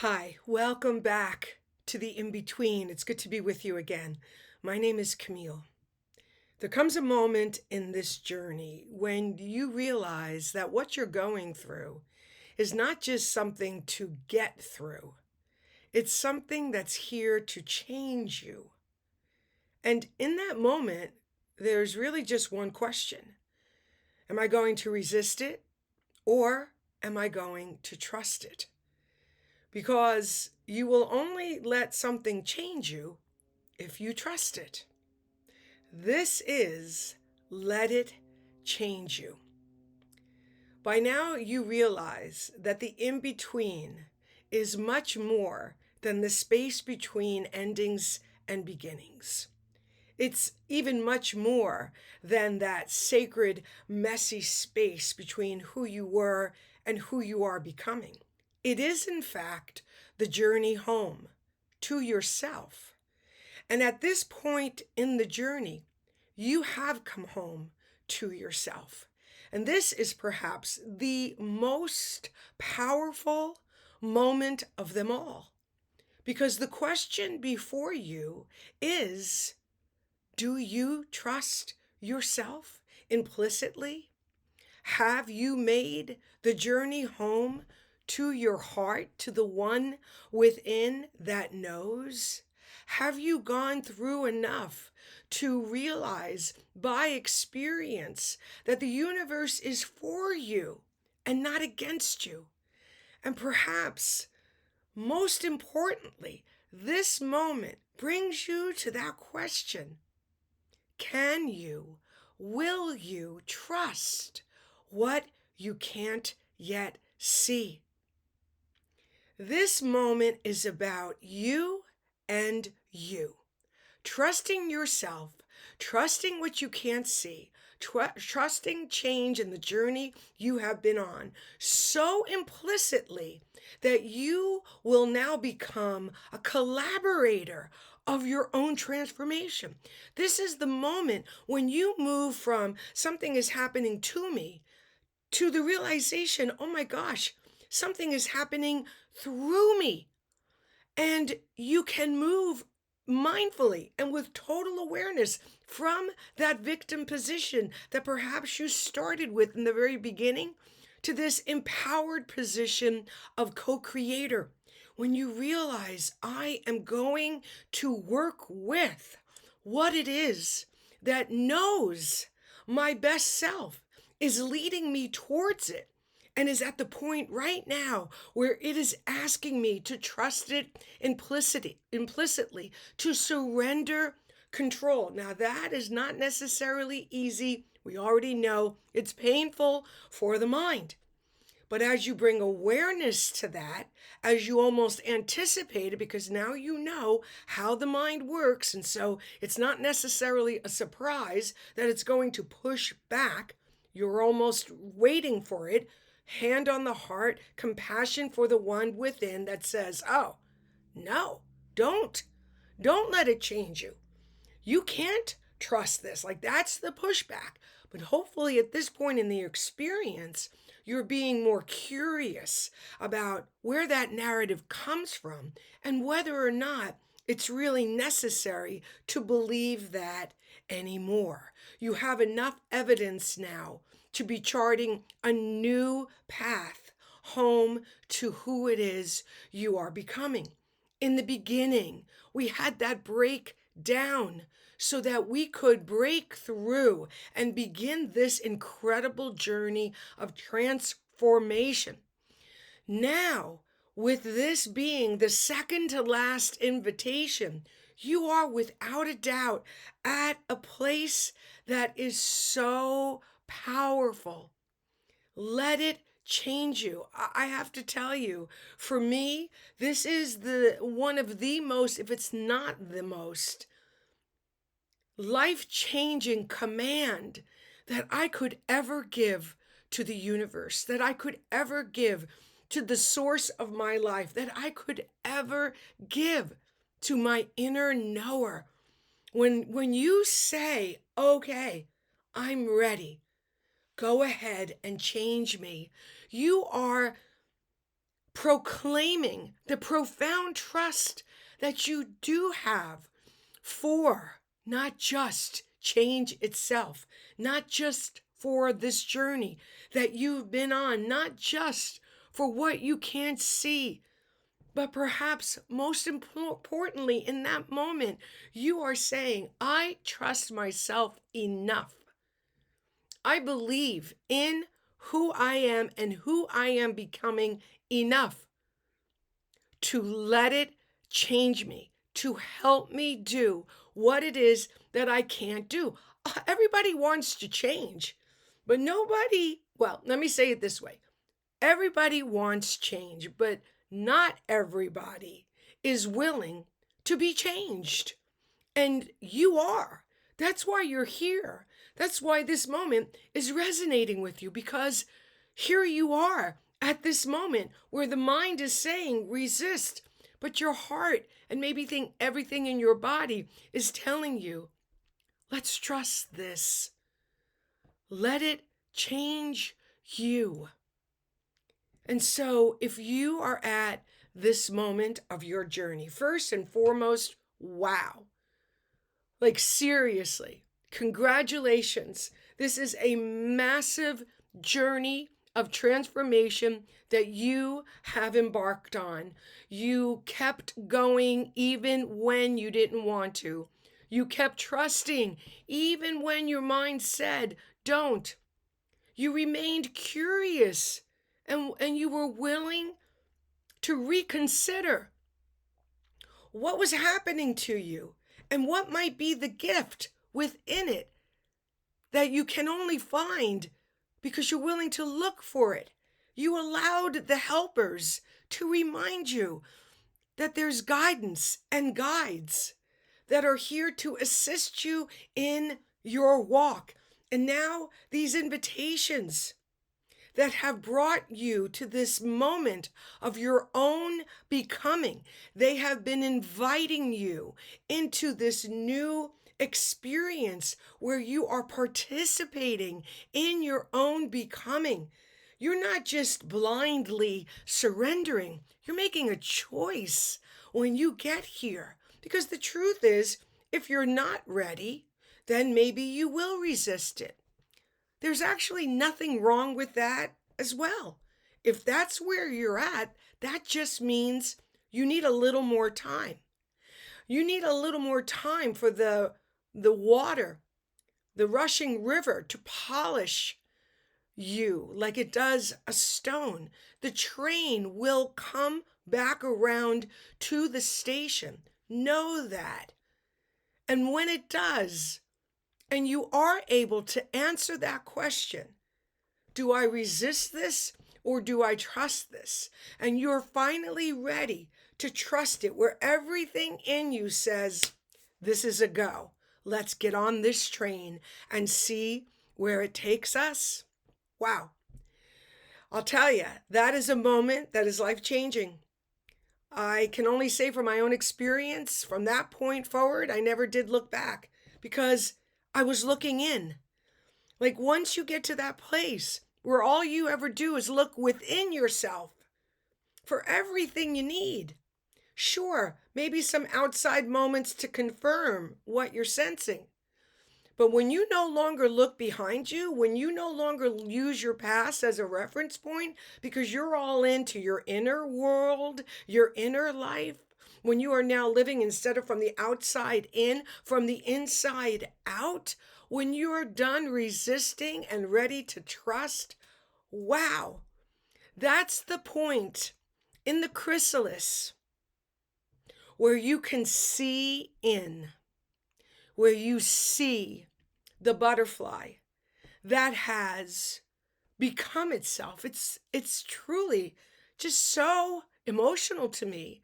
Hi, welcome back to the in between. It's good to be with you again. My name is Camille. There comes a moment in this journey when you realize that what you're going through is not just something to get through, it's something that's here to change you. And in that moment, there's really just one question. Am I going to resist it or am I going to trust it? Because you will only let something change you if you trust it. This is let it change you. By now, you realize that the in between is much more than the space between endings and beginnings. It's even much more than that sacred, messy space between who you were and who you are becoming. It is, in fact, the journey home to yourself. And at this point in the journey, you have come home to yourself. And this is perhaps the most powerful moment of them all. Because the question before you is, do you trust yourself implicitly? Have you made the journey home to your heart, to the one within that knows? Have you gone through enough to realize by experience that the universe is for you and not against you? And perhaps most importantly, this moment brings you to that question. Can you, will you trust what you can't yet see? This moment is about you and you. Trusting yourself, trusting what you can't see, trusting change in the journey you have been on so implicitly that you will now become a collaborator of your own transformation. This is the moment when you move from something is happening to me to the realization, oh my gosh, something is happening through me. And you can move mindfully and with total awareness from that victim position that perhaps you started with in the very beginning to this empowered position of co-creator. When you realize I am going to work with what it is that knows my best self is leading me towards it and is at the point right now where it is asking me to trust it implicitly, to surrender control. Now, that is not necessarily easy. We already know it's painful for the mind. But as you bring awareness to that, as you almost anticipate it, because now you know how the mind works, and so it's not necessarily a surprise that it's going to push back. You're almost waiting for it. Hand on the heart, compassion for the one within that says, oh, no, don't. Don't let it change you. You can't trust this. Like that's the pushback. But hopefully at this point in the experience, you're being more curious about where that narrative comes from and whether or not it's really necessary to believe that anymore. You have enough evidence now to be charting a new path home to who it is you are becoming. In the beginning, we had that breakdown so that we could break through and begin this incredible journey of transformation. Now, with this being the second to last invitation, you are without a doubt at a place that is so powerful. Let it change you. I have to tell you, for me, this is the one of the most, if it's not the most, life-changing command that I could ever give to the universe, that I could ever give to the source of my life, that I could ever give to my inner knower. When you say, okay, I'm ready, go ahead and change me, you are proclaiming the profound trust that you do have for not just change itself, not just for this journey that you've been on, not just for what you can't see, but perhaps most importantly, in that moment, you are saying, I trust myself enough. I believe in who I am and who I am becoming enough to let it change me, to help me do what it is that I can't do. Everybody wants to change, but nobody, well, let me say it this way. Everybody wants change, but not everybody is willing to be changed. And you are. That's why you're here. That's why this moment is resonating with you, because here you are at this moment where the mind is saying resist, but your heart and maybe everything in your body is telling you, let's trust this. Let it change you. And so if you are at this moment of your journey, first and foremost, wow. Like seriously, congratulations. This is a massive journey of transformation that you have embarked on. You kept going even when you didn't want to. You kept trusting even when your mind said, don't. You remained curious and you were willing to reconsider what was happening to you and what might be the gift within it that you can only find because you're willing to look for it. You allowed the helpers to remind you that there's guidance and guides that are here to assist you in your walk. And now these invitations that have brought you to this moment of your own becoming. They have been inviting you into this new experience where you are participating in your own becoming. You're not just blindly surrendering, you're making a choice when you get here. Because the truth is, if you're not ready, then maybe you will resist it. There's actually nothing wrong with that as well. If that's where you're at, that just means you need a little more time. You need a little more time for the water, the rushing river to polish you like it does a stone. The train will come back around to the station. Know that. And when it does, and you are able to answer that question, do I resist this or do I trust this? And you're finally ready to trust it, where everything in you says, this is a go. Let's get on this train and see where it takes us. Wow. I'll tell you, that is a moment that is life-changing. I can only say from my own experience, from that point forward, I never did look back because I was looking in. Like once you get to that place where all you ever do is look within yourself for everything you need. Sure, maybe some outside moments to confirm what you're sensing. But when you no longer look behind you, when you no longer use your past as a reference point because you're all into your inner world, your inner life, when you are now living instead of from the outside in, from the inside out, when you are done resisting and ready to trust, wow, that's the point in the chrysalis where you can see in, where you see the butterfly that has become itself. It's truly just so emotional to me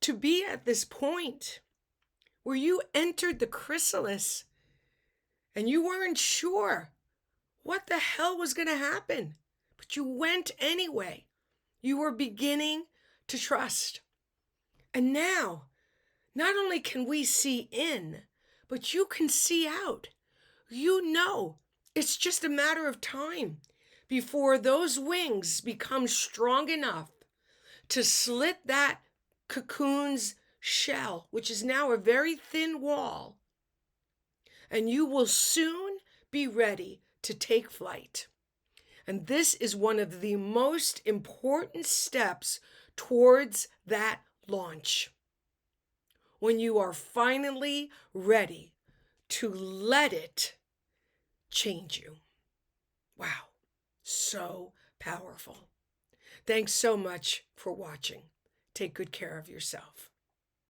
to be at this point where you entered the chrysalis and you weren't sure what the hell was going to happen, but you went anyway. You were beginning to trust. And now, not only can we see in, but you can see out. You know, it's just a matter of time before those wings become strong enough to slit that cocoon's shell, which is now a very thin wall, and you will soon be ready to take flight. And this is one of the most important steps towards that launch. When you are finally ready to let it change you. Wow, so powerful. Thanks so much for watching. Take good care of yourself.